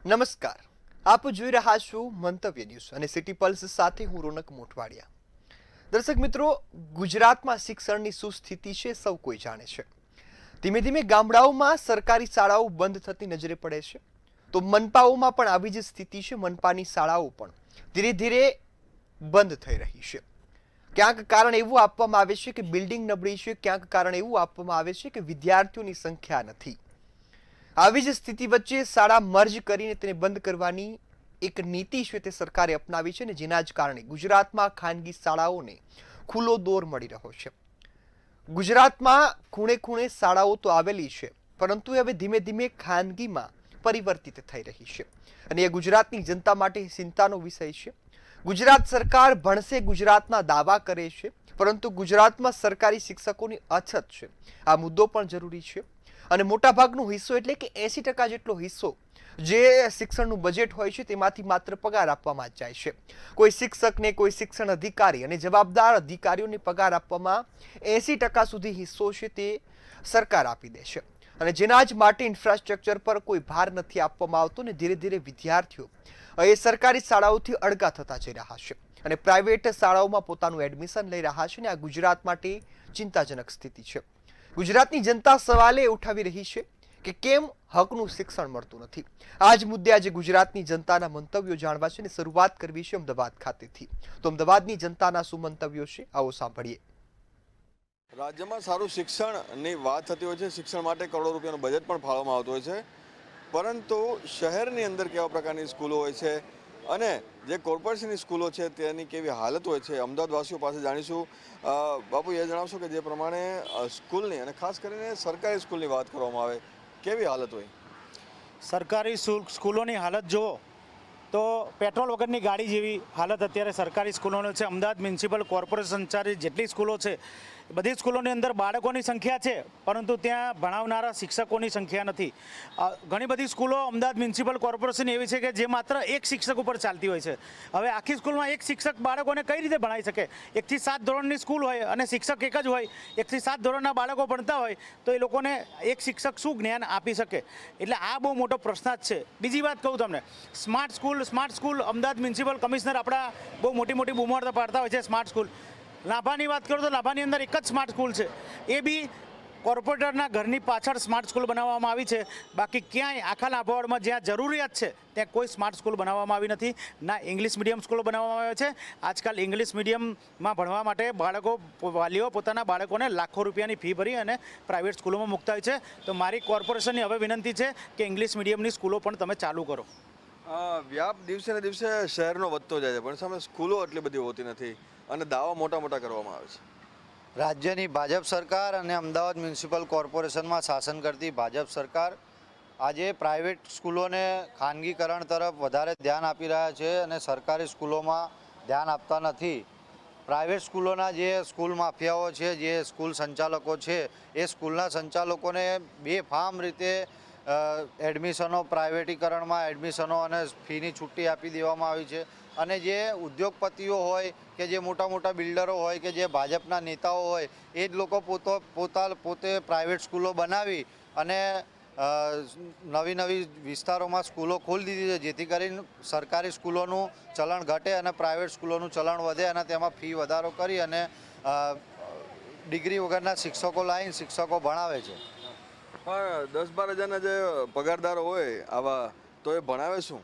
નમસ્કાર, આપ જોઈ રહ્યા છો મંતવ્ય ન્યૂઝ અને સિટી પલ્સ સાથે હું રોનક મોટવાડિયા. દર્શક મિત્રો, ગુજરાતમાં શિક્ષણની શું સ્થિતિ છે સૌ કોઈ જાણે છે. ધીમે ધીમે ગામડાઓમાં સરકારી શાળાઓ બંધ થતી નજરે પડે છે, તો મનપાઓમાં પણ આવી જ સ્થિતિ છે. મનપાની શાળાઓ પણ ધીરે ધીરે બંધ થઈ રહી છે. ક્યાંક કારણ એવું આપવામાં આવે છે કે બિલ્ડિંગ નબળી છે, ક્યાંક કારણ એવું આપવામાં આવે છે કે વિદ્યાર્થીઓની સંખ્યા નથી. આવી જ સ્થિતિ વચ્ચે શાળા મર્જ કરીને તેને બંધ કરવાની એક નીતિ છે તે સરકારે અપનાવી છે, અને જેના જ કારણે ગુજરાતમાં ખાનગી શાળાઓને ખુલ્લો દોર મળી રહ્યો છે. ગુજરાતમાં ખૂણે ખૂણે શાળાઓ તો આવેલી છે, પરંતુ હવે ધીમે ધીમે ખાનગીમાં પરિવર્તિત થઈ રહી છે, અને એ ગુજરાતની જનતા માટે ચિંતાનો વિષય છે. ગુજરાત સરકાર ભણશે ગુજરાતના દાવા કરે છે, પરંતુ ગુજરાતમાં સરકારી શિક્ષકોની અછત છે. આ મુદ્દો પણ જરૂરી છે. અને મોટાભાગનો હિસ્સો એટલે કે 80% જેટલો હિસ્સો જે શિક્ષણનું બજેટ હોય છે તેમાંથી માત્ર પગાર આપવામાં જ જાય છે. કોઈ શિક્ષકને, કોઈ શિક્ષણ અધિકારી અને જવાબદાર અધિકારીઓને પગાર આપવામાં 80% સુધી હિસ્સો છે તે સરકાર આપી દે છે, અને જેના જ માટે ઇન્ફ્રાસ્ટ્રક્ચર પર કોઈ ભાર નથી આપવામાં આવતો, ને ધીરે ધીરે વિદ્યાર્થીઓ એ સરકારી શાળાઓથી અળગા થતા જઈ રહ્યા છે અને પ્રાઇવેટ શાળાઓમાં પોતાનું એડમિશન લઈ રહ્યા છે, ને આ ગુજરાત માટે ચિંતાજનક સ્થિતિ છે. ગુજરાતની જનતા સવાલે ઉઠાવી રહી છે કે કેમ હકનું શિક્ષણ મળતું નથી. આ જ મુદ્દે આજે ગુજરાતની જનતાના મંતવ્યો જાણવા છે, અને શરૂઆત કરવી છે અમદાવાદ ખાતેથી. તો અમદાવાદની જનતાના શું મંતવ્યો છે, આવો સાંભળીએ. રાજ્યમાં સારું શિક્ષણની વાત થતી હોય છે, શિક્ષણ માટે કરોડો રૂપિયાનું બજેટ પણ ફાળવવામાં આવતું હોય છે, પરંતુ શહેરની અંદર કેવા પ્રકારની સ્કૂલો હોય છે અને જે કોર્પોરેશનની સ્કૂલો છે તેની કેવી હાલત હોય છે, અમદાવાદવાસીઓ પાસે જાણીશું. બાપુ, એ જણાવશો કે જે પ્રમાણે સ્કૂલની અને ખાસ કરીને સરકારી સ્કૂલની વાત કરવામાં આવે, કેવી હાલત હોય? સરકારી સ્કૂલોની હાલત જુઓ તો પેટ્રોલ વગરની ગાડી જેવી હાલત અત્યારે સરકારી સ્કૂલોનો છે. અમદાવાદ મ્યુનિસિપલ કોર્પોરેશન સંચાલિત જેટલી સ્કૂલો છે, બધી સ્કૂલોની અંદર બાળકોની સંખ્યા છે, પરંતુ ત્યાં ભણાવનારા શિક્ષકોની સંખ્યા નથી. ઘણી બધી સ્કૂલો અમદાવાદ મ્યુનિસિપલ કોર્પોરેશન એવી છે કે જે માત્ર એક શિક્ષક ઉપર ચાલતી હોય છે. હવે આખી સ્કૂલમાં એક શિક્ષક બાળકોને કઈ રીતે ભણાવી શકે? 1 થી 7 ધોરણની સ્કૂલ હોય અને શિક્ષક એક જ હોય, 1 થી 7 ધોરણના બાળકો ભણતા હોય તો એ લોકોને એક શિક્ષક શું જ્ઞાન આપી શકે? એટલે આ બહુ મોટો પ્રશ્ન જ છે. બીજી વાત કહું તમને, smart school Ahmedabad municipal commissioner આપણા બહુ મોટી બૂમો પાડતા હોય છે. સ્માર્ટ સ્કૂલ લાભાની વાત કરું તો લાભાની અંદર એક જ સ્માર્ટ સ્કૂલ છે, એ બી કોર્પોરેટરના ઘરની પાછળ સ્માર્ટ સ્કૂલ બનાવવામાં આવી છે. બાકી ક્યાંય આખા લાભાવાડમાં જ્યાં જરૂરિયાત છે ત્યાં કોઈ સ્માર્ટ સ્કૂલ બનાવવામાં આવી નથી. ના ઇંગ્લિશ મીડિયમ સ્કૂલો બનાવવામાં આવે છે. આજકાલ ઇંગ્લિશ મીડિયમમાં ભણવા માટે વાલીઓ પોતાના બાળકોને લાખો રૂપિયાની ફી ભરી અને પ્રાઇવેટ સ્કૂલોમાં મૂકતા હોય છે. તો મારી કોર્પોરેશનની હવે વિનંતી છે કે ઇંગ્લિશ મીડિયમની સ્કૂલો પણ તમે ચાલુ કરો. વ્યાપ દિવસે ને દિવસે શહેરનો વધતો જાય છે, પણ સામે સ્કૂલો એટલી બધી હોતી નથી અને દાવા મોટા કરવામાં આવે છે. રાજ્યની ભાજપ સરકાર અને અમદાવાદ મ્યુનિસિપલ કોર્પોરેશનમાં શાસન કરતી ભાજપ સરકાર આજે પ્રાઇવેટ સ્કૂલોને ખાનગીકરણ તરફ વધારે ધ્યાન આપી રહ્યા છે અને સરકારી સ્કૂલોમાં ધ્યાન આપતા નથી. પ્રાઇવેટ સ્કૂલોના જે સ્કૂલ માફિયાઓ છે, જે સ્કૂલ સંચાલકો છે, એ સ્કૂલના સંચાલકોને બેફામ રીતે એડમિશનો, પ્રાઇવેટીકરણમાં એડમિશનો અને ફીની છુટ્ટી આપી દેવામાં આવી છે. અને જે ઉદ્યોગપતિઓ હોય કે જે મોટા બિલ્ડરો હોય કે જે ભાજપના નેતાઓ હોય, એ જ લોકો પોતે પ્રાઇવેટ સ્કૂલો બનાવી અને નવી વિસ્તારોમાં સ્કૂલો ખોલી દીધી છે, જેથી કરીને સરકારી સ્કૂલોનું ચલણ ઘટે અને પ્રાઇવેટ સ્કૂલોનું ચલણ વધે, અને તેમાં ફી વધારો કરી અને ડિગ્રી વગરના શિક્ષકો લાવીને શિક્ષકો ભણાવે છે. પણ 10-12 હજારના જે પગારદારો હોય આવા, તો એ ભણાવે શું?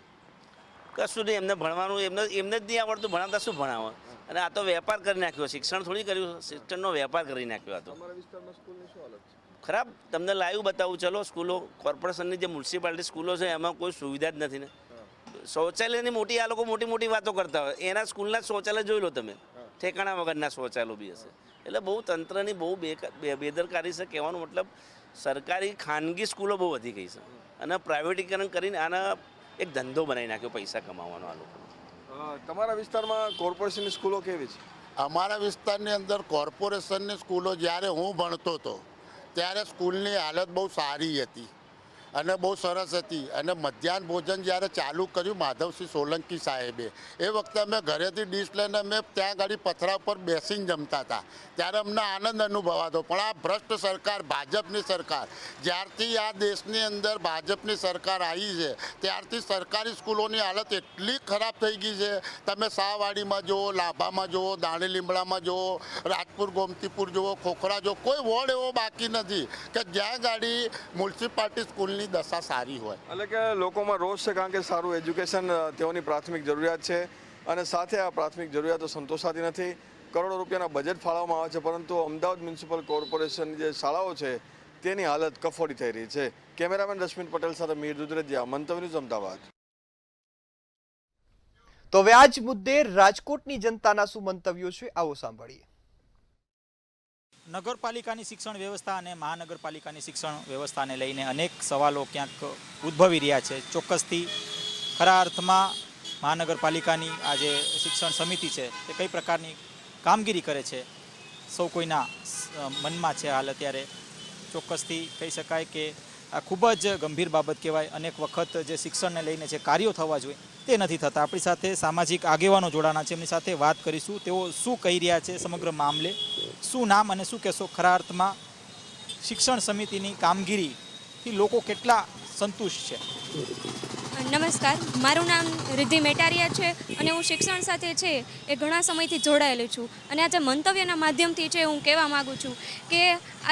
કશું નહીં, એમને ભણવાનું એમને જ નહીં આવડતું, ભણાવતા શું ભણાવે? અને આ તો વેપાર કરી નાખ્યો, શિક્ષણ થોડી કર્યું, શિક્ષણનો વેપાર કરી નાખ્યો. આ તો તમારા વિસ્તારમાં સ્કૂલની શું હાલત છે? ખરાબ. તમને લાઈવ બતાવું, ચલો. સ્કૂલો, કોર્પોરેશનની જે મ્યુનિસિપાલિટી સ્કૂલો છે એમાં કોઈ સુવિધા જ નથી ને. શૌચાલયની મોટી, આ લોકો મોટી વાતો કરતા હોય, એના સ્કૂલના શૌચાલય જોઈ લો તમે, ઠેકાણા વગરના શૌચાલયો બી હશે. એટલે બહુ તંત્રની બહુ બેદરકારી છે. કહેવાનો મતલબ, સરકારી ખાનગી સ્કૂલો બહુ વધી ગઈ છે અને પ્રાઇવેટીકરણ કરીને આના એક ધંધો બનાવી નાખ્યો પૈસા કમાવાનો આ લોકો. તમારા વિસ્તારમાં કોર્પોરેશનની સ્કૂલો કેવી છે? અમારા વિસ્તારની અંદર કોર્પોરેશનની સ્કૂલો જ્યારે હું ભણતો હતો ત્યારે સ્કૂલની હાલત બહુ સારી હતી. અને બહુ સરસ હતી. અને મધ્યાહન ભોજન જ્યારે ચાલુ કર્યું માધવસિંહ સોલંકી સાહેબે, એ વખતે અમે ઘરેથી ડીશ લઈને અમે ત્યાં આગળ પથરા ઉપર બેસીને જમતા હતા. ત્યારે અમને આનંદ અનુભવાતો. પણ આ ભ્રષ્ટ સરકાર, ભાજપની સરકાર, જ્યારથી આ દેશની અંદર ભાજપની સરકાર આવી છે ત્યારથી સરકારી સ્કૂલોની હાલત એટલી ખરાબ થઈ ગઈ છે. તમે શાહવાડીમાં જુઓ, લાભામાં જુઓ, દાણી લીમડામાં જુઓ, રાજપુર ગોમતીપુર જુઓ, ખોખરા જુઓ, કોઈ વોર્ડ એવો બાકી નથી કે જ્યાં ગાડી મ્યુનિસિપાલિટી સ્કૂલની દશા સારી હોય. એટલે કે લોકોમાં રોષ છે, કારણ કે સારું એજ્યુકેશન તેઓની પ્રાથમિક જરૂરિયાત છે અને સાથે આ પ્રાથમિક જરૂરિયાતો સંતોષાતી નથી. કરોડો રૂપિયાના બજેટ ફાળવવામાં આવે છે, પરંતુ અમદાવાદ મ્યુનિસિપલ કોર્પોરેશનની જે શાળાઓ છે તેની હાલત કફોડી થઈ રહી છે. કેમેરામેન રશ્મિન પટેલ સાથે મીર દુધરેજિયા, મંતવ્ય ન્યૂઝ, અમદાવાદ. તો હવે આ જ મુદ્દે રાજકોટની જનતાના શું મંતવ્યો છે, આવો સાંભળીએ. નગરપાલિકાની શિક્ષણ વ્યવસ્થા અને મહાનગરપાલિકાની શિક્ષણ વ્યવસ્થાને લઈને અનેક સવાલો ક્યાંક ઉદ્ભવી રહ્યા છે. ચોક્કસથી ખરા અર્થમાં મહાનગરપાલિકાની આ જે શિક્ષણ સમિતિ છે તે કઈ પ્રકારની કામગીરી કરે છે સૌ કોઈના મનમાં છે હાલ અત્યારે. ચોક્કસથી કહી શકાય કે આ ખૂબ જ ગંભીર બાબત કહેવાય. અનેક વખત જે શિક્ષણને લઈને જે કાર્યો થવા જોઈએ તે નથી થતા. આપણી સાથે સામાજિક આગેવાનો જોડાણા છે, એમની સાથે વાત કરીશું. તેઓ શું કહી રહ્યા છે સમગ્ર મામલે, શું નામ અને શું કહેશો ખરા અર્થમાં શિક્ષણ સમિતિની કામગીરીથી લોકો કેટલા સંતુષ્ટ છે? નમસ્કાર, મારું નામ રિદ્ધિ મેટારિયા છે અને હું શિક્ષણ સાથે છે એ ઘણા સમયથી જોડાયેલી છું. અને આજે મંતવ્યના માધ્યમથી છે હું કહેવા માગું છું કે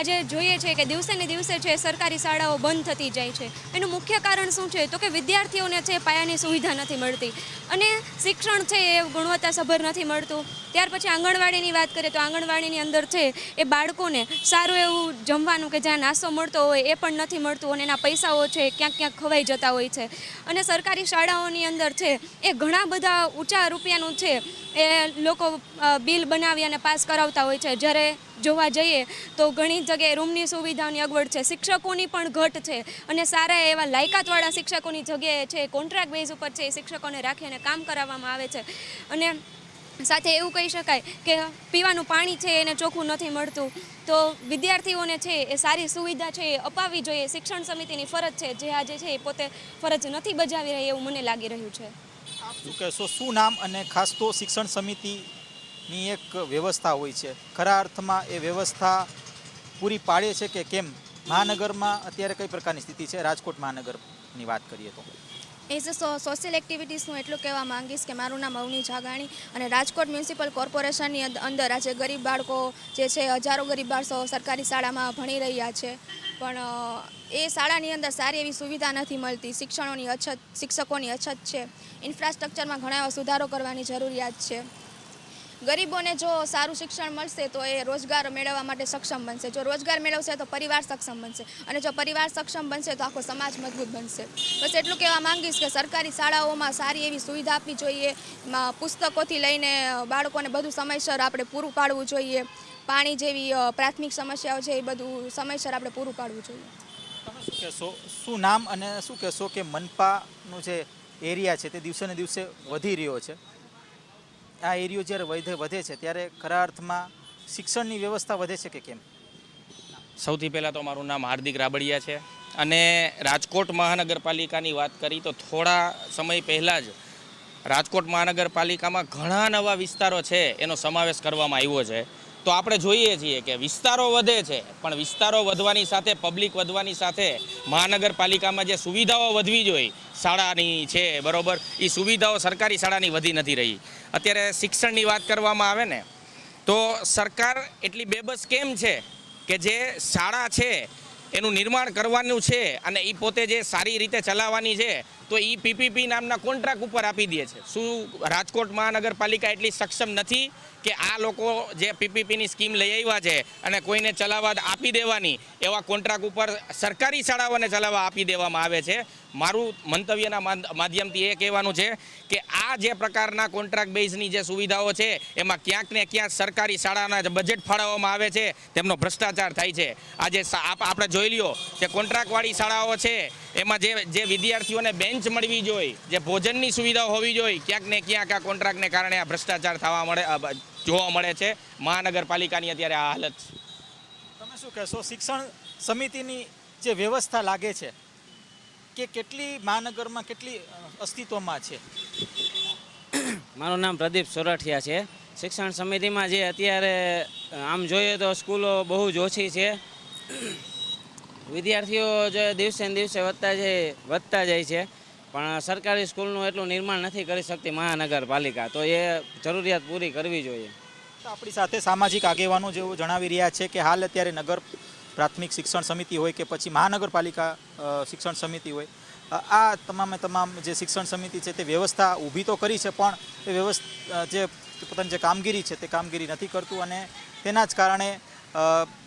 આજે જોઈએ છે કે દિવસે ને દિવસે છે સરકારી શાળાઓ બંધ થતી જાય છે. એનું મુખ્ય કારણ શું છે તો કે વિદ્યાર્થીઓને છે પાયાની સુવિધા નથી મળતી અને શિક્ષણ છે એ ગુણવત્તાસભર નથી મળતું. ત્યાર પછી આંગણવાડીની વાત કરીએ તો આંગણવાડીની અંદર છે એ બાળકોને સારું એવું જમવાનું કે જ્યાં નાસ્તો મળતો હોય એ પણ નથી મળતું અને એના પૈસાઓ છે ક્યાંક ક્યાંક ખવાઈ જતા હોય છે. અને સરકારી શાળાઓની અંદર છે એ ઘણા બધા ઊંચા રૂપિયાનું છે એ લોકો બિલ બનાવી અને પાસ કરાવતા હોય છે. જ્યારે જોવા જઈએ તો ઘણી જગ્યાએ રૂમની સુવિધાઓની અગવડ છે, શિક્ષકોની પણ ઘટ છે અને સારા એવા લાયકાતવાળા શિક્ષકોની જગ્યાએ છે કોન્ટ્રાક્ટ બેઝ ઉપર છે એ શિક્ષકોને રાખીને કામ કરાવવામાં આવે છે. અને સાથે એવું કહી શકાય કે પીવાનું પાણી છે એને ચોખ્ખું નથી મળતું. તો વિદ્યાર્થીઓને છે એ સારી સુવિધા છે એ અપાવવી જોઈએ. શિક્ષણ સમિતિની ફરજ છે જે આજે છે એ પોતે ફરજ નથી બજાવી રહી એવું મને લાગી રહ્યું છે. આપ શું કહેશો, શું નામ અને ખાસ તો શિક્ષણ સમિતિની એક વ્યવસ્થા હોય છે, ખરા અર્થમાં એ વ્યવસ્થા પૂરી પાડે છે કે કેમ? મહાનગરમાં અત્યારે કઈ પ્રકારની સ્થિતિ છે? રાજકોટ મહાનગરની વાત કરીએ તો એઝ અ સોશિયલ એક્ટિવિટીઝ હું એટલું કહેવા માંગીશ કે મારું નામ અવની જાગાણી અને રાજકોટ મ્યુનિસિપલ કોર્પોરેશનની અંદર આજે ગરીબ બાળકો જે છે હજારો ગરીબ બાળકો સરકારી શાળામાં ભણી રહ્યા છે, પણ એ શાળાની અંદર સારી એવી સુવિધા નથી મળતી. શિક્ષણોની અછત, શિક્ષકોની અછત છે, ઇન્ફ્રાસ્ટ્રક્ચરમાં ઘણા એવા સુધારો કરવાની જરૂરિયાત છે. ગરીબોને જો સારું શિક્ષણ મળશે તો એ રોજગાર મેળવવા માટે સક્ષમ બનશે. જો રોજગાર મેળવશે તો પરિવાર સક્ષમ બનશે અને જો પરિવાર સક્ષમ બનશે તો આખો સમાજ મજબૂત બનશે. બસ એટલું કહેવા માંગીશ કે સરકારી શાળાઓમાં સારી એવી સુવિધા આપવી જોઈએ. પુસ્તકોથી લઈને બાળકોને બધું સમયસર આપણે પૂરું પાડવું જોઈએ. પાણી જેવી પ્રાથમિક સમસ્યાઓ છે એ બધું સમયસર આપણે પૂરું પાડવું જોઈએ. તમે શું કહેશો, શું નામ અને શું કહેશો કે મનપાનો જે એરિયા છે તે દિવસે ને દિવસે વધી રહ્યો છે. આ એરિયો જ્યારે વધે છે ત્યારે ખરા અર્થમાં શિક્ષણની વ્યવસ્થા વધે છે કે કેમ? સૌથી પહેલાં તો મારું નામ હાર્દિક રાબડિયા છે અને રાજકોટ મહાનગરપાલિકાની વાત કરી તો થોડા સમય પહેલાં જ રાજકોટ મહાનગરપાલિકામાં ઘણા નવા વિસ્તારો છે એનો સમાવેશ કરવામાં આવ્યો છે. તો આપણે જોઈએ છીએ કે વિસ્તારો વધે છે, પણ વિસ્તારો વધવાની સાથે, પબ્લિક વધવાની સાથે મહાનગરપાલિકામાં જે સુવિધાઓ વધવી જોઈએ શાળાની છે, બરોબર, એ સુવિધાઓ સરકારી શાળાની વધી નથી રહી. અત્યારે શિક્ષણની વાત કરવામાં આવે ને તો સરકાર એટલી બેબસ કેમ છે કે જે શાળા છે એનું નિર્માણ કરવાનું છે અને એ પોતે જે સારી રીતે ચલાવવાની છે તો એ પીપીપી નામના કોન્ટ્રાક્ટ ઉપર આપી દે છે. શું રાજકોટ મહાનગરપાલિકા એટલી સક્ષમ નથી કે આ લોકો જે પીપીપીની સ્કીમ લઈ આવ્યા છે અને કોઈને ચલાવવા આપી દેવાની એવા કોન્ટ્રાક્ટ ઉપર સરકારી શાળાઓને ચલાવવા આપી દેવામાં આવે છે? મારું મંતવ્યના માધ્યમથી એ કહેવાનું છે કે આ જે પ્રકારના કોન્ટ્રાક્ટ બેઝની જે સુવિધાઓ છે એમાં ક્યાંક ને ક્યાંક સરકારી શાળાના જે બજેટ ફાળવવામાં આવે છે તેમનો ભ્રષ્ટાચાર થાય છે. આજે આપણે જોઈ લ્યો કે કોન્ટ્રાક્ટવાળી શાળાઓ છે એમાં જે વિદ્યાર્થીઓને બેન્ચ મળવી જોઈએ, જે ભોજનની સુવિધાઓ હોવી જોઈએ, ક્યાંક ને ક્યાંક આ કોન્ટ્રાક્ટને કારણે આ ભ્રષ્ટાચાર જોવા મળે છે. મહાનગરપાલિકાની અત્યારે આ હાલત છે. તમે શું કહેશો, શિક્ષણ સમિતિની જે વ્યવસ્થા લાગે છે કે કેટલી મહાનગરમાં કેટલી અસ્તિત્વમાં છે? મારું નામ પ્રદીપ સોરઠિયા છે. શિક્ષણ સમિતિમાં જે અત્યારે આમ જોઈએ તો સ્કૂલો બહુ જ ઓછી છે. વિદ્યાર્થીઓ જે દિવસે ને દિવસે વધતા જાય છે, પણ સરકારી સ્કૂલનું એટલું નિર્માણ નથી કરી શકતી મહાનગરપાલિકા, તો એ જરૂરિયાત પૂરી કરવી જોઈએ. તો આપણી સાથે સામાજિક આગેવાનો જેવું જણાવી રહ્યા છે કે હાલ અત્યારે નગર પ્રાથમિક શિક્ષણ સમિતિ હોય કે પછી મહાનગરપાલિકા શિક્ષણ સમિતિ હોય, આ તમામ જે શિક્ષણ સમિતિ છે તે વ્યવસ્થા ઊભી તો કરી છે, પણ એ વ્યવસ્થા જે પોતાની જે કામગીરી છે તે કામગીરી નથી કરતું, અને તેના જ કારણે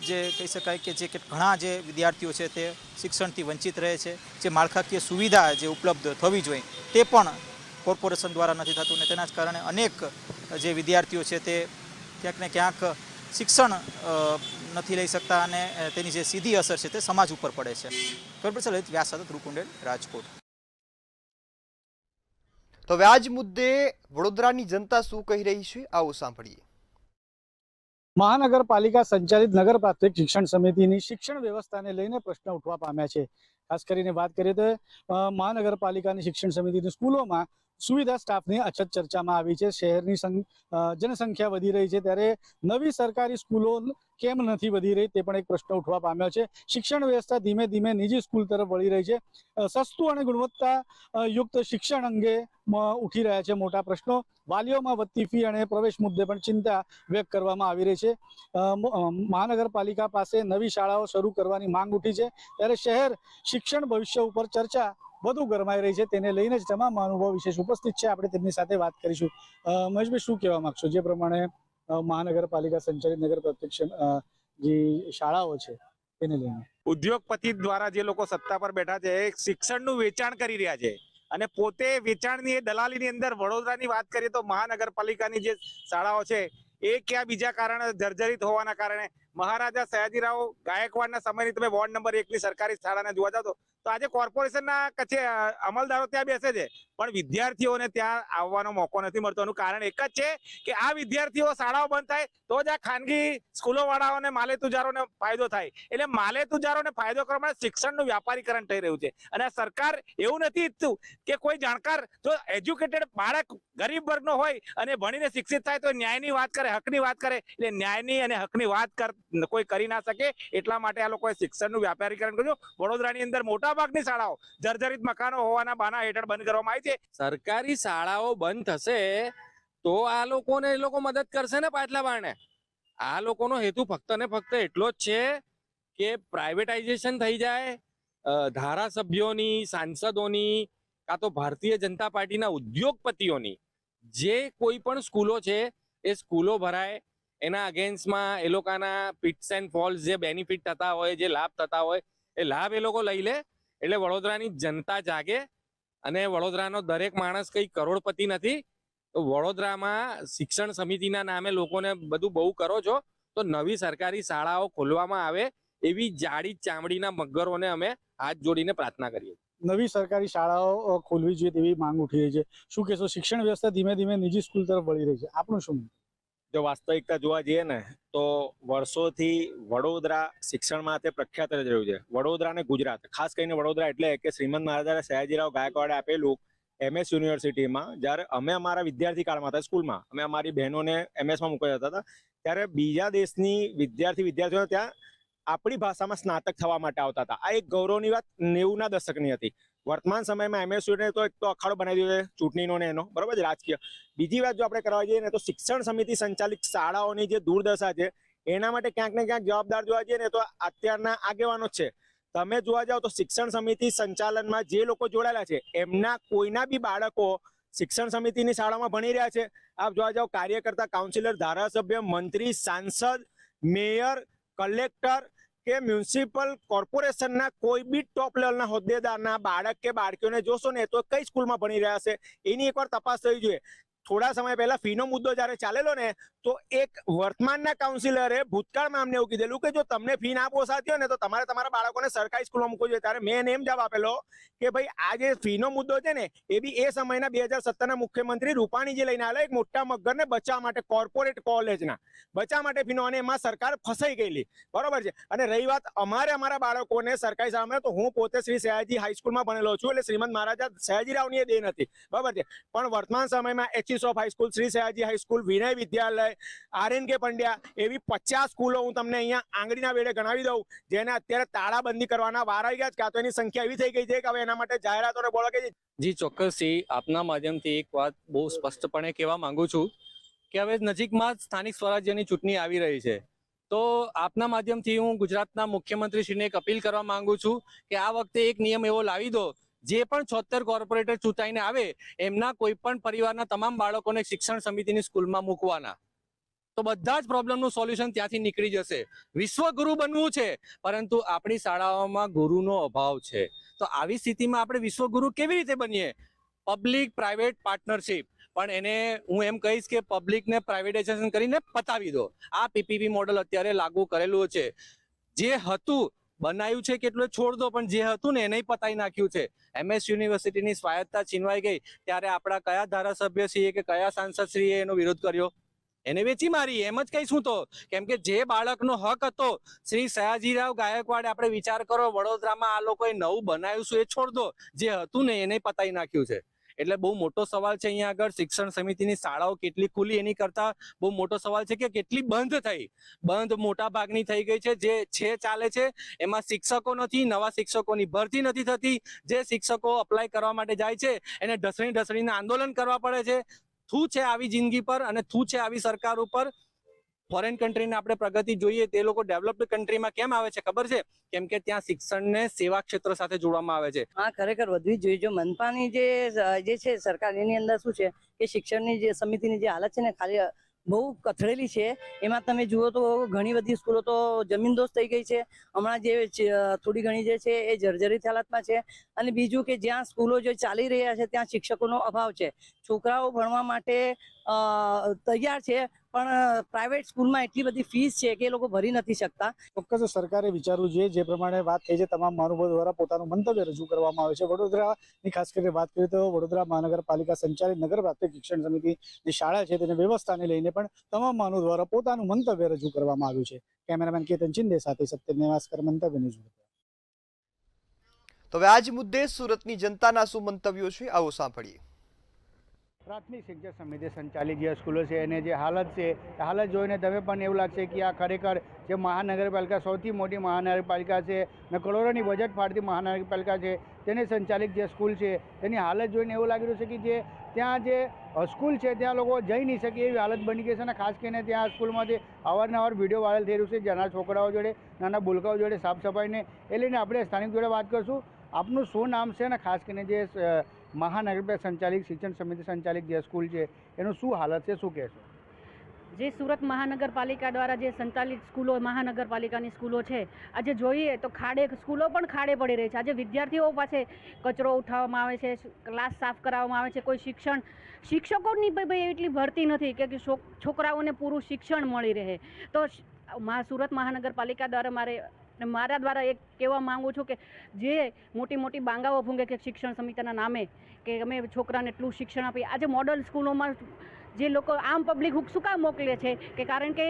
જે કહી શકાય કે જે ઘણા જે વિદ્યાર્થીઓ છે તે શિક્ષણથી વંચિત રહે છે. જે માળખાકીય સુવિધા જે ઉપલબ્ધ થવી જોઈએ તે પણ કોર્પોરેશન દ્વારા નથી થતું, અને તેના જ કારણે અનેક જે વિદ્યાર્થીઓ છે તે ક્યાંક ને ક્યાંક શિક્ષણ નથી લઈ શકતા, અને તેની જે સીધી અસર છે તે સમાજ ઉપર પડે છે. કોર્પોરેશન લલિત વ્યાસ સાથે ધ્રુવકુંડેલ, રાજકોટ. તો હવે આ જ મુદ્દે વડોદરાની જનતા શું કહી રહી છે, આવો સાંભળીએ. મહાનગરપાલિકા સંચાલિત નગર પ્રાથમિક શિક્ષણ સમિતિની શિક્ષણ વ્યવસ્થાને લઈને પ્રશ્ન ઉઠવા પામ્યા છે. ખાસ કરીને વાત કરીએ તો મહાનગરપાલિકાની શિક્ષણ સમિતિની સ્કૂલોમાં સુવિધા સ્ટાફની અછત ચર્ચામાં આવી છે. શહેરની જનસંખ્યા વધી રહી છે, ત્યારે નવી સરકારી સ્કૂલો કેમ નથી વધી રહી તે પણ એક પ્રશ્ન ઉઠવા પામ્યો છે. શિક્ષણ વ્યવસ્થા ધીમે ધીમે નિજી સ્કૂલ તરફ વળી રહી છે. સસ્તું અને ગુણવત્તા યુક્ત શિક્ષણ અંગે ઉઠી રહ્યા છે મોટા પ્રશ્નો. વાલીઓમાં વધતી ફી અને પ્રવેશ મુદ્દે પણ ચિંતા વ્યક્ત કરવામાં આવી રહી છે. મહાનગરપાલિકા પાસે નવી શાળાઓ શરૂ કરવાની માંગ ઉઠી છે, ત્યારે શહેર શિક્ષણ ભવિષ્ય ઉપર ચર્ચા વધુ ગરમાઈ રહી છે. તેને લઈને જ તમામ અનુભવ વિશેષ ઉપસ્થિત છે. આપણે તેમની સાથે વાત કરીશું. મહેશભાઈ, શું કહેવા માંગશો જે પ્રમાણે મહાનગરપાલિકા સંચાલિત નગર પ્રાથમિક જે શાળાઓ છે તેને લઈને? ઉદ્યોગપતિ દ્વારા જે લોકો સત્તા પર બેઠા છે એ શિક્ષણનું વેચાણ કરી રહ્યા છે, અને પોતે વેચાણની એ દલાલીની અંદર વડોદરાની વાત કરીએ તો મહાનગરપાલિકાની જે શાળાઓ છે એ ક્યાં બીજા કારણે જર્જરિત હોવાના કારણે મહારાજા સયાજીરાવ ગાયકવાડના સમયની તમે વોર્ડ નંબર 1 ની સરકારી શાળાને જોવા જાવ તો આજે કોર્પોરેશનના અમલદારો ત્યાં બેસે છે, પણ વિદ્યાર્થીઓને ત્યાં આવવાનો મોકો નથી મળતો. એનું કારણ એક જ છે કે આ વિદ્યાર્થીઓ શાળાઓ બંધ થાય તો જ આ ખાનગી સ્કૂલો વાળાઓને માલેતુજારોને ફાયદો થાય. એટલે માલેતુજારોને ફાયદો કરવા માટે શિક્ષણનું વ્યાપારીકરણ થઈ રહ્યું છે, અને આ સરકાર એવું નથી ઈચ્છતું કે કોઈ જાણકાર જો એજ્યુકેટેડ બાળક ગરીબ વર્ગનો હોય અને ભણીને શિક્ષિત થાય તો ન્યાયની વાત કરે, હકની વાત કરે. એટલે ન્યાયની અને હકની વાત કોઈ કરી ના શકે, એટલા માટે આ લોકોએ શિક્ષણનું વ્યાપારીકરણ કર્યું. વડોદરાની અંદર મોટાભાગની શાળાઓ જર્જરિત મકાનો હોવાના બાના હેઠળ બંધ કરવામાં આવી છે. સરકારી શાળાઓ બંધ થશે તો આ લોકોને એ લોકો મદદ કરશે ને પાછલા બારણે. આ લોકોનો હેતુ ફક્ત ને ફક્ત એટલો જ છે કે પ્રાઇવેટાઇઝેશન થઈ જાય, ધારાસભ્યોની, સાંસદોની, કાં તો ભારતીય જનતા પાર્ટીના ઉદ્યોગપતિઓની જે કોઈ પણ સ્કૂલો છે એ સ્કૂલો ભરાય, એના અગેન્સ્ટમાં એ લોકોના પિટ્સ એન્ડ ફોલ્સ જે બેનિફિટ થતા હોય, જે લાભ થતા હોય એ લાભ એ લોકો લઈ લે. એટલે વડોદરાની જનતા જાગે, અને વડોદરાનો દરેક માણસ કઈ કરોડપતિ નથી. તો વડોદરામાં શિક્ષણ સમિતિના નામે લોકોને બધું બહુ કરો છો, તો નવી સરકારી શાળાઓ ખોલવામાં આવે એવી જાડી ચામડીના મગરોને અમે હાથ જોડીને પ્રાર્થના કરીએ. નવી સરકારી શાળાઓ ખોલવી જોઈએ તેવી માંગ ઉઠી રહી છે. શું કહેશો? શિક્ષણ વ્યવસ્થા ધીમે ધીમે નિજી સ્કૂલ તરફ વળી રહી છે, આપણું શું? જો વાસ્તવિકતા જોવા જઈએ ને તો વર્ષોથી વડોદરા શિક્ષણ માટે પ્રખ્યાત જ રહ્યું છે. વડોદરા અને ગુજરાત, ખાસ કરીને વડોદરા એટલે કે શ્રીમંત મહારાજા સયાજીરાવ ગાયકવાડે આપેલું MS યુનિવર્સિટીમાં જ્યારે અમે અમારા વિદ્યાર્થી કાળમાં હતા, સ્કૂલમાં અમે અમારી બહેનોને MS-માં મૂકવા જતા હતા, ત્યારે બીજા દેશની વિદ્યાર્થીઓ ત્યાં આપણી ભાષામાં સ્નાતક થવા માટે આવતા હતા. આ એક ગૌરવની વાત 90ના દશકની હતી. વર્તમાન સમયમાં MS તો એક તો અખાડો બનાવી દીધો છે ચૂંટણીનો ને એનો, બરોબર છે, રાજકીય. બીજી વાત જો આપણે કરવા જઈએ ને તો શિક્ષણ સમિતિ સંચાલિત શાળાઓની જે દુર્દશા છે એના માટે ક્યાંક ને ક્યાંક જવાબદાર જોવા જઈએ ને તો અત્યારના આગેવાનો જ છે. તમે જોવા જાઓ તો શિક્ષણ સમિતિ સંચાલનમાં જે લોકો જોડાયેલા છે એમના કોઈના બી બાળકો શિક્ષણ સમિતિની શાળામાં ભણી રહ્યા છે. આપ જોવા જાઓ કાર્યકર્તા, કાઉન્સિલર, ધારાસભ્ય, મંત્રી, સાંસદ, મેયર, કલેક્ટર કે મ્યુનિસિપલ કોર્પોરેશનના કોઈ બી ટોપ લેવલના હોદ્દેદારના બાળક કે બાળકીઓને જોશો ને તો કઈ સ્કૂલમાં ભણી રહ્યા છે એની એકવાર તપાસ થવી જોઈએ. થોડા સમય પહેલા ફીનો મુદ્દો જ્યારે ચાલેલો ને તો એક વર્તમાનના કાઉન્સિલરે ભૂતકાળમાં અમને એવું કીધેલું કે જો તમને ફી ના પોસાતી હોય ને તો તમારે તમારા બાળકોને સરકારી સ્કૂલમાં મૂકવું જોઈએ. ત્યારે મેં એમ જવાબ આપેલો કે ભાઈ આ જે ફીનો મુદ્દો છે ને એ બી એ સમયના 2017ના મુખ્યમંત્રી રૂપાણીજી લઈને આવેલા એક મોટા મગરને બચાવવા માટે, કોર્પોરેટ કોલેજના બચાવવા માટે ફીનો, અને એમાં સરકાર ફસાઈ ગયેલી. બરોબર છે. અને રહી વાત અમારા બાળકોને સરકારી શાળામાં, તો હું પોતે શ્રી સયાજી હાઈસ્કૂલમાં ભણેલો છું, એટલે શ્રીમંત મહારાજા સયાજીરાવની એ દેન હતી. બરાબર છે. પણ વર્તમાન સમયમાં HS of high school, Shri Sayaji high school, Vinay Vidyalaya, RNK Pandya એવી 50 સ્કૂલો હું તમને અહીંયા આંગળીના વેડે ગણાવી દઉં, જેને અત્યારે તાળાબંધી કરવાના વાર આવી ગયા છે. કાં તો એની સંખ્યા એવી થઈ ગઈ છે કે હવે એના માટે જાહેરાતોને બોલો કે જી ચોક્કસથી આપના માધ્યમથી એક વાત બહુ સ્પષ્ટપણે કહેવા માંગુ છું કે હવે નજીકમાં જ સ્થાનિક સ્વરાજ્યની ચૂંટણી આવી રહી છે. તો આપના માધ્યમથી હું ગુજરાતના મુખ્યમંત્રીશ્રીને એક અપીલ કરવા માંગુ છું કે આ વખતે એક નિયમ એવો લાવી દો, જે પણ 76 કોર્પોરેટર ચૂંટાઈને આવે એમના કોઈ પણ પરિવારના તમામ બાળકોને શિક્ષણ સમિતિની સ્કૂલમાં મૂકવાના. તો બધા જ પ્રોબ્લેમનું સોલ્યુશન ત્યાંથી નીકળી જશે. વિશ્વગુરુ બનવું છે, પરંતુ આપણી શાળાઓમાં ગુરુનો અભાવ છે. તો આવી સ્થિતિમાં આપણે વિશ્વગુરુ કેવી રીતે બનીએ? Public private partnership. પણ એને હું એમ કહીશ કે પબ્લિકને પ્રાઇવેટાઇઝેશન કરીને પતાવી દો. આ PPP મોડલ અત્યારે લાગુ કરેલું છે. જે હતું બનાવ્યું છે કેટલું છોડ દો, પણ જે હતું ને એને પતાવી નાખ્યું છે. MS યુનિવર્સિટીની સ્વાયત્તતા છીનવાઈ ગઈ ત્યારે આપણા કયા ધારાસભ્યશ્રીએ કે કયા સાંસદશ્રીએ એનો વિરોધ કર્યો? એને વેચી મારી, એમ જ કહીશું. તો કેમ કે જે બાળકનો હક હતો, શ્રી સયાજીરાવ ગાયકવાડે, આપણે વિચાર કરો વડોદરામાં આ લોકોએ નવું બનાવ્યું છે, એ છોડ દો. જે હતું ને એને પતાવી નાખ્યું છે. એટલે બહુ મોટો સવાલ છે અહીંયા આગળ. શિક્ષણ સમિતિની શાળાઓ કેટલી ખુલી એની કરતા બહુ મોટો સવાલ છે કે કેટલી બંધ થઈ. બંધ મોટા ભાગની થઈ ગઈ છે. જે છે ચાલે છે એમાં શિક્ષકો નથી, નવા શિક્ષકોની ભરતી નથી થતી. જે શિક્ષકો અપ્લાય કરવા માટે જાય છે એને ઢસડીને આંદોલન કરવા પડે છે. થૂ છે આવી જિંદગી પર અને થૂ છે આવી સરકાર ઉપર. ફોરેન કન્ટ્રીને આપણે પ્રગતિ જોઈએ, તે લોકો ડેવલપ્ડ કન્ટ્રીમાં કેમ આવે છે ખબર છે? કેમ કે ત્યાં શિક્ષણને સેવા ક્ષેત્ર સાથે જોડવામાં આવે છે. હા, ખરેખર વધવી જ જોઈએ. જો મનપાની જે છે સરકાર, એની અંદર શું છે કે શિક્ષણની જે સમિતિની જે હાલત છે ને ખાલી બહુ કથળેલી છે. એમાં તમે જુઓ તો ઘણી બધી સ્કૂલો તો જમીનદોસ્ત થઈ ગઈ છે. હમણાં જે થોડી ઘણી જે છે એ જર્જરિત હાલતમાં છે. અને બીજું કે જ્યાં સ્કૂલો જે ચાલી રહ્યા છે ત્યાં શિક્ષકોનો અભાવ છે. છોકરાઓ ભણવા માટે તૈયાર છે, પણ પ્રાઇવેટ સ્કૂલમાં એટલી બધી ફીસ છે કે એ લોકો ભરી નથી શકતા. ચોક્કસ સરકારે વિચારવું જોઈએ. જે પ્રમાણે વાત થઈ છે, તમામ મહાનુભાવો દ્વારા પોતાનું મંતવ્ય રજૂ કરવામાં આવે છે. વડોદરાની ખાસ કરીને વાત કરીએ તો વડોદરા મહાનગરપાલિકા સંચાલિત નગર પ્રાથમિક શિક્ષણ સમિતિની શાળા છે, તેની વ્યવસ્થાને લઈને પણ તમામ મહાનુભાવો દ્વારા પોતાનું મંતવ્ય રજૂ કરવામાં આવ્યું છે. કેમેરામેન કેતન ચિંદે સાથે સત્ય નેવાસકર, મંતવ્ય ન્યૂઝ. તો હવે આ જ મુદ્દે સુરતની જનતાના શું મંતવ્યો છે, આવો સાંભળીએ. પ્રાથમિક શિક્ષણ સમિતિ સંચાલિત જે સ્કૂલો છે એને જે હાલત છે, એ હાલત જોઈને તમે પણ એવું લાગશે કે આ ખરેખર જે મહાનગરપાલિકા, સૌથી મોટી મહાનગરપાલિકા છે ને કરોડોની બજેટ ફાળતી મહાનગરપાલિકા છે, તેની સંચાલિત જે સ્કૂલ છે તેની હાલત જોઈને એવું લાગી રહ્યું છે કે જે ત્યાં જે સ્કૂલ છે ત્યાં લોકો જઈ નહીં શકે એવી હાલત બની ગઈ છે. અને ખાસ કરીને ત્યાં સ્કૂલમાંથી અવારનવાર વિડીયો વાયરલ થઈ રહ્યું છે નાના છોકરાઓ જોડે, નાના ભૂલકાઓ જોડે સાફ સફાઈને. એ લઈને આપણે સ્થાનિક જોડે વાત કરશું. આપનું શું નામ છે અને ખાસ કરીને જે મહાનગરપાલિકા સંચાલિત શિક્ષણ સમિતિ સંચાલિત જે સ્કૂલ છે એનું શું હાલત છે, શું કહેશો? જે સુરત મહાનગરપાલિકા દ્વારા જે સંચાલિત સ્કૂલો, મહાનગરપાલિકાની સ્કૂલો છે, આજે જોઈએ તો સ્કૂલો પણ ખાડે પડી રહી છે. આજે વિદ્યાર્થીઓ પાસે કચરો ઉઠાવવામાં આવે છે, ક્લાસ સાફ કરાવવામાં આવે છે. કોઈ શિક્ષકોની ભાઈ એટલી ભરતી નથી કે છોકરાઓને પૂરું શિક્ષણ મળી રહે. તો સુરત મહાનગરપાલિકા દ્વારા મારા દ્વારા એક કહેવા માંગુ છું કે જે મોટી મોટી બાંગાઓ ભૂંગે કે શિક્ષણ સમિતિના નામે કે અમે છોકરાને એટલું શિક્ષણ આપીએ, આજે મોડલ સ્કૂલોમાં જે લોકો આમ પબ્લિક શું કામ મોકલે છે કે કારણ કે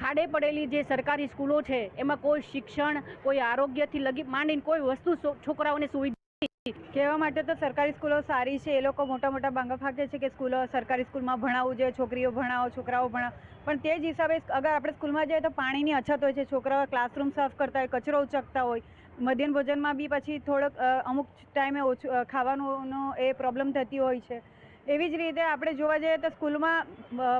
ખાડે પડેલી જે સરકારી સ્કૂલો છે એમાં કોઈ શિક્ષણ, કોઈ આરોગ્યથી માંડીને કોઈ વસ્તુ છોકરાઓને સુવિધા. કહેવા માટે તો સરકારી સ્કૂલો સારી છે. એ લોકો મોટા મોટા બાંગા ફાંકે છે કે સ્કૂલો, સરકારી સ્કૂલમાં ભણાવવું જોઈએ, છોકરીઓ ભણાવો, છોકરાઓ ભણાવો. પણ તે જ હિસાબે અગર આપણે સ્કૂલમાં જઈએ તો પાણીની અછત હોય છે. છોકરાઓ ક્લાસરૂમ સાફ કરતા હોય, કચરો ઉચકતા હોય. મધ્યાહન ભોજનમાં બી પછી થોડોક અમુક ટાઈમે ઓછું ખાવાનો એ પ્રોબ્લેમ થતી હોય છે. એવી જ રીતે આપણે જોવા જઈએ તો સ્કૂલમાં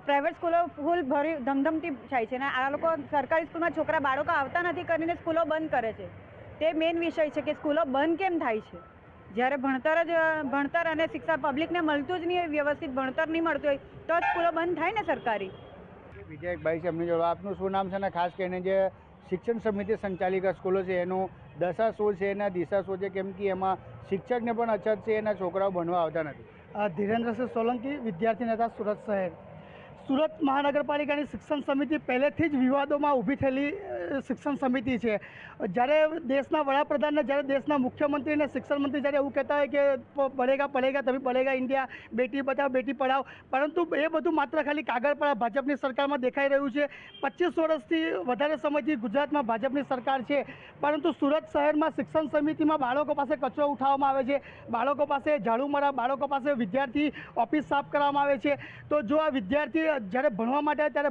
પ્રાઇવેટ સ્કૂલો ફૂલ ભરી ધમધમતી થાય છે. અને આ લોકો સરકારી સ્કૂલમાં બાળકો આવતા નથી કરીને સ્કૂલો બંધ કરે છે. તે મેઇન વિષય છે કે સ્કૂલો બંધ કેમ થાય છે? જ્યારે ભણતર અને શિક્ષા પબ્લિકને મળતું જ નહીં હોય, વ્યવસ્થિત ભણતર નહીં મળતું હોય તો જ સ્કૂલો બંધ થાય ને સરકારી. વિજયભાઈ છે એમની જોડે. આપનું શું નામ છે અને ખાસ કરીને જે શિક્ષણ સમિતિ સંચાલિત સ્કૂલો છે એનું દશા શું છે, એના દિશા શું છે, કેમ કે એમાં શિક્ષકને પણ અછત છે, એના છોકરાઓ ભણવા આવતા નથી? ધીરેન્દ્રસિંહ સોલંકી, વિદ્યાર્થી નેતા, સુરત શહેર. સુરત મહાનગરપાલિકાની શિક્ષણ સમિતિ પહેલેથી જ વિવાદોમાં ઊભી થયેલી શિક્ષણ સમિતિ છે. જ્યારે દેશના વડાપ્રધાનને, જ્યારે દેશના મુખ્યમંત્રીને શિક્ષણ મંત્રી જ્યારે એવું કહેતા હોય કે બનેગા પડેગા તभी બનેગા ઇન્ડિયા, બેટી બચાવો બેટી પઢાઓ, પરંતુ એ બધું માત્ર ખાલી કાગળ પર ભાજપની સરકારમાં દેખાઈ રહ્યું છે. 25 વર્ષથી વધારે સમયથી ગુજરાતમાં ભાજપની સરકાર છે, પરંતુ સુરત શહેરમાં શિક્ષણ સમિતિમાં બાળકો પાસે કચરો ઉઠાવવામાં આવે છે, બાળકો પાસે ઝાડુ મરા, બાળકો પાસે વિદ્યાર્થી ઓફિસ સાફ કરવામાં આવે છે. તો જો આ વિદ્યાર્થી જ્યારે ભણવા માટે ત્યારે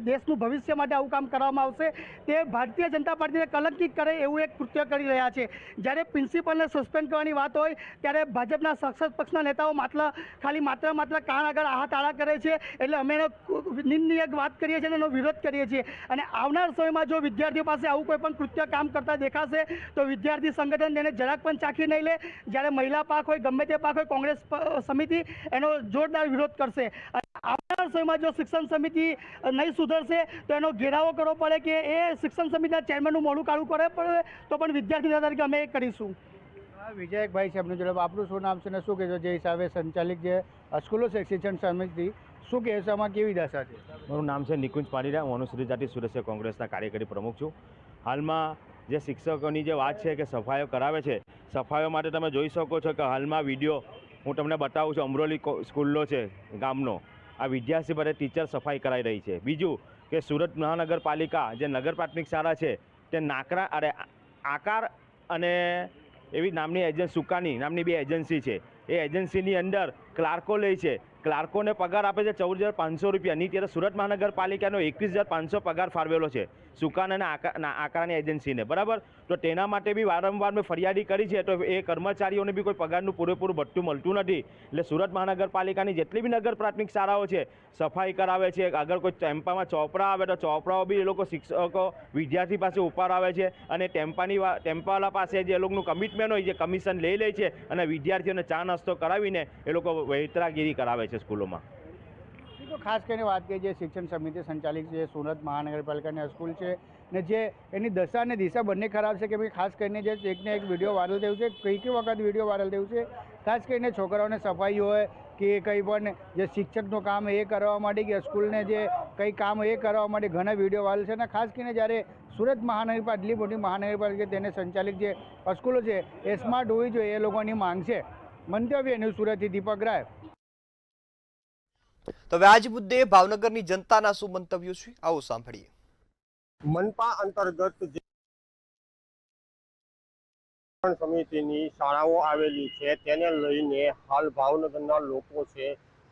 દેશનું ભવિષ્ય માટે આવું કામ કરવામાં આવશે, તે ભારતીય જનતા પાર્ટીને કલંકિત કરે એવું એક કૃત્ય કરી રહ્યા છે. જ્યારે પ્રિન્સિપલને સસ્પેન્ડ કરવાની વાત હોય ત્યારે ભાજપના શાસક પક્ષના નેતાઓ માત્ર કાન આગળ હાથ આડા કરે છે. એટલે અમે એનો નિંદનીય વાત કરીએ છીએ અને એનો વિરોધ કરીએ છીએ. અને આવનાર સમયમાં જો વિદ્યાર્થીઓ પાસે આવું કોઈ પણ કૃત્ય કામ કરતા દેખાશે તો વિદ્યાર્થી સંગઠન તેને જરાક પણ ચાખી નહીં લે. જ્યારે મહિલા પાક હોય, ગમે તે પાક હોય, કોંગ્રેસ સમિતિ એનો જોરદાર વિરોધ કરશે. આવનાર સમયમાં જો શિક્ષણ સમિતિ નહીં સુધરશે તો એનો ઘેરાવો કરવો પડે કે એ શિક્ષણ સમિતિના ચેરમેનનું મોઢું કાળું કરે પડે તો પણ વિદ્યાર્થી તરીકે અમે એ કરીશું. વિજયકભાઈ છે એમનું જોડે. આપણું શું નામ છે ને શું કહેશો? જે હિસાબે સંચાલિત જે સ્કૂલો છે શિક્ષણ સમિતિ, શું કહેશો, આમાં કેવી દશા છે? મારું નામ છે નિકુંજ પાડીરા. હું અનુસૂચિત જાતિ સુરત કોંગ્રેસના કાર્યકારી પ્રમુખ છું. હાલમાં જે શિક્ષકોની જે વાત છે કે સફાઈઓ કરાવે છે, સફાઈઓ માટે તમે જોઈ શકો છો કે હાલમાં વિડીયો હું તમને બતાવું છું. અમરોલી સ્કૂલનો છે ગામનો. આ વિદ્યાર્થી બધે ટીચર સફાઈ કરાવી રહી છે. બીજું કે સુરત મહાનગરપાલિકા જે નગર પ્રાથમિક શાળા છે તે આકાર અને એવી નામની એજન્સી, સુકાની નામની 2 એજન્સી છે. એ એજન્સીની અંદર ક્લાર્કો લે છે. ક્લાર્કોને પગાર આપે છે 14,500 રૂપિયાની. ત્યારે સુરત મહાનગરપાલિકાનો 21,500 પગાર ફાળવેલો છે સુકાન અને આકારની એજન્સીને, બરાબર. તો તેના માટે બી વારંવાર મેં ફરિયાદી કરી છે, તો એ કર્મચારીઓને બી કોઈ પગારનું પૂરેપૂરું ભથ્થું મળતું નથી. એટલે સુરત મહાનગરપાલિકાની જેટલી બી નગર પ્રાથમિક શાળાઓ છે સફાઈ કરાવે છે. અગર કોઈ ટેમ્પામાં ચોપડા આવે તો ચોપડાઓ બી એ લોકો શિક્ષકો વિદ્યાર્થી પાસે ઉપાડ આવે છે અને ટેમ્પાવાળા પાસે જે એ લોકોનું કમિટમેન્ટ હોય, જે કમિશન લઈ લે છે અને વિદ્યાર્થીઓને ચા નાસ્તો કરાવીને એ લોકો વહેતરાગીરી કરાવે છે સ્કૂલોમાં. તો ખાસ કરીને વાત કરીએ જે શિક્ષણ સમિતિ સંચાલિત છે સુરત મહાનગરપાલિકાની સ્કૂલ છે ને જે એની દશા અને દિશા બંને ખરાબ છે. કે ભાઈ ખાસ કરીને જે એકને એક વિડીયો વાયરલ થયું છે, કઈ વખત વિડીયો વાયરલ થયું છે, ખાસ કરીને છોકરાઓને સફાઈ હોય કે કંઈ પણ જે શિક્ષકનું કામ એ કરવા માટે કે સ્કૂલને જે કંઈ કામ એ કરવા માટે ઘણા વિડીયો વાયરલ છે. અને ખાસ કરીને જ્યારે સુરત મહાનગરપાલિકા આટલી મોટી મહાનગરપાલિકા તેને સંચાલિત જે સ્કૂલો છે એ સ્માર્ટ હોવી જોઈએ, એ લોકોની માંગ છે. મંતવ્ય ન્યૂઝ સુરતથી દીપક રાય. તો હવે આજ મુદ્દે ભાવનગરની જનતાના શું મંતવ્યો છે, આવો સાંભળીએ. મનપા અંતર્ગત જે સમિતિની શાળાઓ આવેલી છે તેને લઈને હાલ ભાવનગરના લોકો છે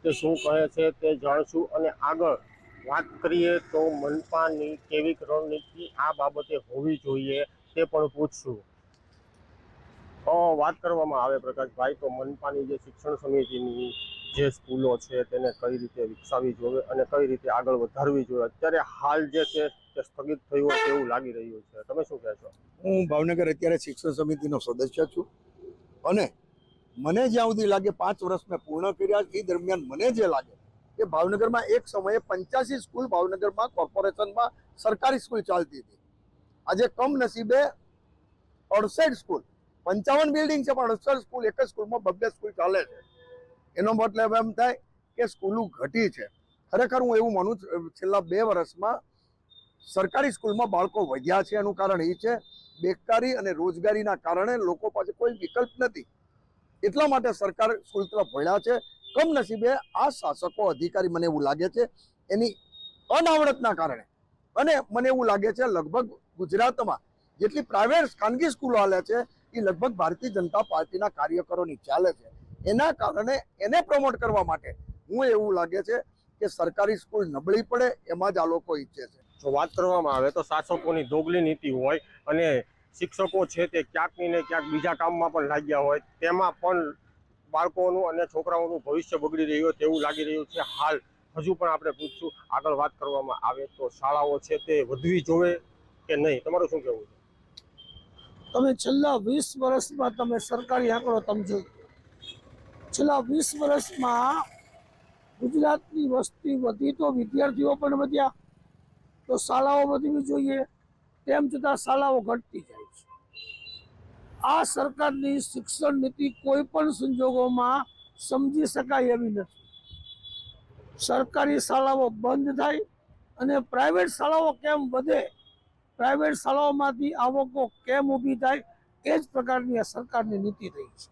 તે શું કહે છે તે જાણશું અને આગળ વાત કરીએ તો મનપાની કેવી રણનીતિ આ બાબતે હોવી જોઈએ તે પણ પૂછશું. વાત કરવામાં આવે પ્રકાશભાઈ તો મનપાની જે શિક્ષણ સમિતિની જે સ્કૂલો છે તેને કઈ રીતે વિકસાવવી જોઈએ અને કઈ રીતે આગળ વધારવી જોઈએ, અત્યારે હાલ જે છે તે સ્થગિત થયું હોય તેવું લાગી રહ્યું છે. તમે શું કહેશો? હું ભાવનગર અત્યારે શિક્ષણ સમિતિનો સદસ્ય છું અને મને જ્યાં સુધી લાગે 5 વર્ષ મેં પૂર્ણ કર્યા એ દરમિયાન મને જે લાગે કે ભાવનગરમાં એક સમયે 85 સ્કૂલ ભાવનગરમાં કોર્પોરેશનમાં સરકારી સ્કૂલ ચાલતી હતી. આજે કમનસીબે 68 સ્કૂલ, 55 બિલ્ડિંગ છે પણ 68 સ્કૂલ, એક જ સ્કૂલમાં 2 સ્કૂલ ચાલે છે. એનો મતલબ એમ થાય કે સ્કૂલો ઘટી છે. ખરેખર હું એવું માનું છું છેલ્લા 2 વર્ષમાં સરકારી સ્કૂલમાં બાળકો વધ્યા છે. એનું કારણ એ છે બેકારી અને રોજગારીના કારણે લોકો પાસે કોઈ વિકલ્પ નથી, એટલા માટે સરકાર સ્કૂલ તરફ વળ્યા છે. કમનસીબે આ શાસકો અધિકારી મને એવું લાગે છે એની અનાવડતના કારણે, અને મને એવું લાગે છે લગભગ ગુજરાતમાં જેટલી પ્રાઇવેટ ખાનગી સ્કૂલો હાલે છે એ લગભગ ભારતીય જનતા પાર્ટીના કાર્યકરોની ચાલે છે. એના કારણે એને પ્રમોટ કરવા માટે હું એવું લાગે છે કે સરકારી સ્કૂલ નબળી પડે એમાં જ આ લોકો ઈચ્છે છે. જો વાત કરવામાં આવે તો શાસકોની દોગલી નીતિ હોય અને શિક્ષકો છે તે ક્યાંક ને ક્યાંક બીજા કામમાં પણ લાગ્યા હોય, તેમાં પણ બાળકોનું અને છોકરાઓનું ભવિષ્ય બગડી રહ્યું હોય તેવું લાગી રહ્યું છે. હાલ હજુ પણ આપણે પૂછશું, આગળ વાત કરવામાં આવે તો શાળાઓ છે તે વધવી જોઈએ કે નહીં, તમારું શું કહેવું છે? તમે છેલ્લા 20 વર્ષમાં તમે સરકારી આંકડો સમજો, છેલ્લા 20 વર્ષમાં ગુજરાતની વસ્તી વધી તો વિદ્યાર્થીઓ પણ વધ્યા, તો શાળાઓ વધવી જોઈએ, તેમ છતાં શાળાઓ ઘટતી જાય છે. આ સરકારની શિક્ષણ નીતિ કોઈ પણ સંજોગોમાં સમજી શકાય એવી નથી. સરકારી શાળાઓ બંધ થાય અને પ્રાઇવેટ શાળાઓ કેમ વધે, પ્રાઇવેટ શાળાઓમાંથી આવકો કેમ ઊભી થાય, એ જ પ્રકારની આ સરકારની નીતિ રહી છે.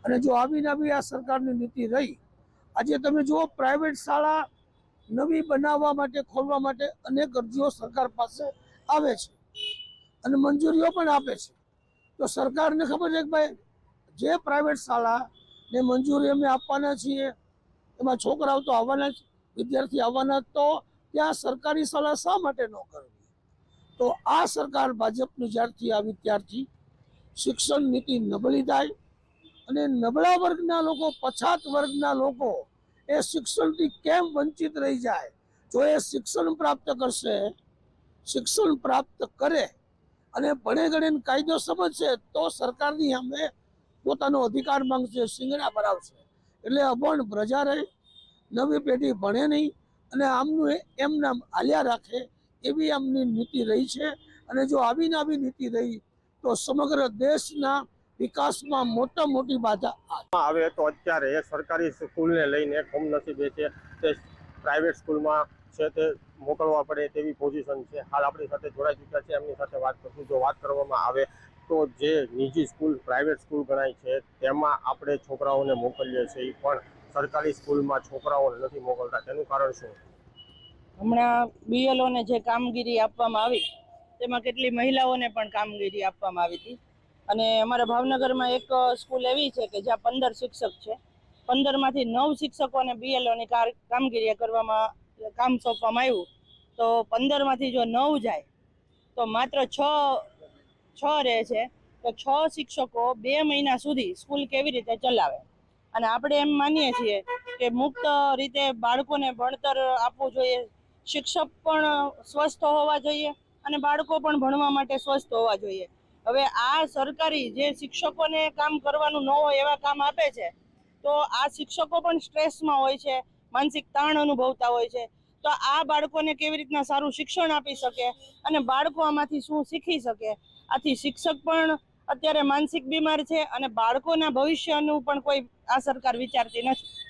અને જો આવી આ સરકારની નીતિ રહી, આજે તમે જુઓ પ્રાઇવેટ શાળા નવી બનાવવા માટે, ખોલવા માટે અનેક અરજીઓ સરકાર પાસે આવે છે અને મંજૂરીઓ પણ આપે છે. તો સરકારને ખબર છે કે ભાઈ જે પ્રાઇવેટ શાળાને મંજૂરી અમે આપવાના છીએ એમાં છોકરાઓ તો આવવાના જ, વિદ્યાર્થી આવવાના, તો ત્યાં સરકારી શાળા શા માટે ન કરવી? તો આ સરકાર ભાજપની જ્યારથી આવી ત્યારથી શિક્ષણ નીતિ નબળી થાય અને નબળા વર્ગના લોકો, પછાત વર્ગના લોકો એ શિક્ષણથી કેમ વંચિત રહી જાય? જો એ શિક્ષણ પ્રાપ્ત કરશે, શિક્ષણ પ્રાપ્ત કરે અને ભણે ગણીને કાયદો સમજશે તો સરકારની સામે પોતાનો અધિકાર માંગશે, સિંગડા ભરાવશે. એટલે અભણ પ્રજા રહે, નવી પેઢી ભણે નહીં અને આમનું એમ નામ હાલ્યા રાખે એવી આમની નીતિ રહી છે. અને જો આવી નીતિ રહી તો સમગ્ર દેશના વિકાસમાં મોટી બાધા આવે. તો અત્યારે સરકારી સ્કૂલને લઈને કમનસીબે છે તે પ્રાઇવેટ સ્કૂલમાં છે તે મોકલવા પડે તેવી પોઝિશન છે. હાલ આપણી સાથે જોડાઈ ચૂક્યા છે, એમની સાથે વાત કરશું. જો વાત કરવામાં આવે તો જે નિજી સ્કૂલ, પ્રાઇવેટ સ્કૂલ ગણાય છે તેમાં આપણે છોકરાઓને મોકલીએ છીએ, પણ સરકારી સ્કૂલમાં છોકરાઓને નથી મોકલતા. તેનું કારણ શું? હમણાં બીએલઓને જે કામગીરી આપવામાં આવી તેમાં કેટલી મહિલાઓને પણ કામગીરી આપવામાં આવી હતી. અને અમારા ભાવનગરમાં એક સ્કૂલ એવી છે કે જ્યાં 15 શિક્ષક છે, 15માંથી 9 શિક્ષકોને બીએલઓની કામગીરી કરવામાં કામ સોંપવામાં આવ્યું. તો 15માંથી જો 9 જાય તો માત્ર 6 રહે છે. તો 6 શિક્ષકો 2 મહિના સુધી સ્કૂલ કેવી રીતે ચલાવે? અને આપણે એમ માનીએ છીએ કે મુક્ત રીતે બાળકોને ભણતર આપવું જોઈએ, શિક્ષક પણ સ્વસ્થ હોવા જોઈએ અને બાળકો પણ ભણવા માટે સ્વસ્થ હોવા જોઈએ. હવે આ સરકારી જે શિક્ષકોને કામ કરવાનું ન હોય એવા કામ આપે છે, તો આ શિક્ષકો પણ સ્ટ્રેસમાં હોય છે, માનસિક તાણ અનુભવતા હોય છે. તો આ બાળકોને કેવી રીતના સારું શિક્ષણ આપી શકે અને બાળકો આમાંથી શું શીખી શકે? આથી શિક્ષક પણ અત્યારે માનસિક બીમાર છે અને બાળકોના ભવિષ્યનું પણ કોઈ આ સરકાર વિચારતી નથી.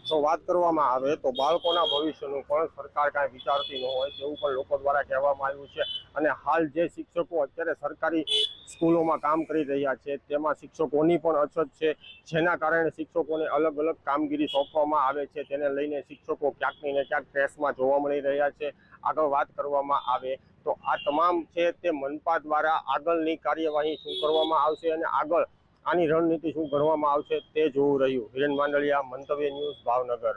તો વાત કરવામાં આવે તો બાળકોના ભવિષ્યનું પણ સરકાર કાંઈ વિચારતી ન હોય તેવું પણ લોકો દ્વારા કહેવામાં આવ્યું છે. અને હાલ જે શિક્ષકો અત્યારે સરકારી સ્કૂલોમાં કામ કરી રહ્યા છે તેમાં શિક્ષકોની પણ અછત છે, જેના કારણે શિક્ષકોને અલગ અલગ કામગીરી સોંપવામાં આવે છે. તેને લઈને શિક્ષકો ક્યાંક ને ક્યાંક સ્ટ્રેસમાં જોવા મળી રહ્યા છે. આગળ વાત કરવામાં આવે તો આ તમામ છે તે મનપા દ્વારા આગળની કાર્યવાહી શું કરવામાં આવશે અને આગળ આની રણનીતિ શું ઘડવામાં આવશે તે જોવું રહ્યું. હિરેન માંડલિયા, મંતવ્ય ન્યૂઝ, ભાવનગર.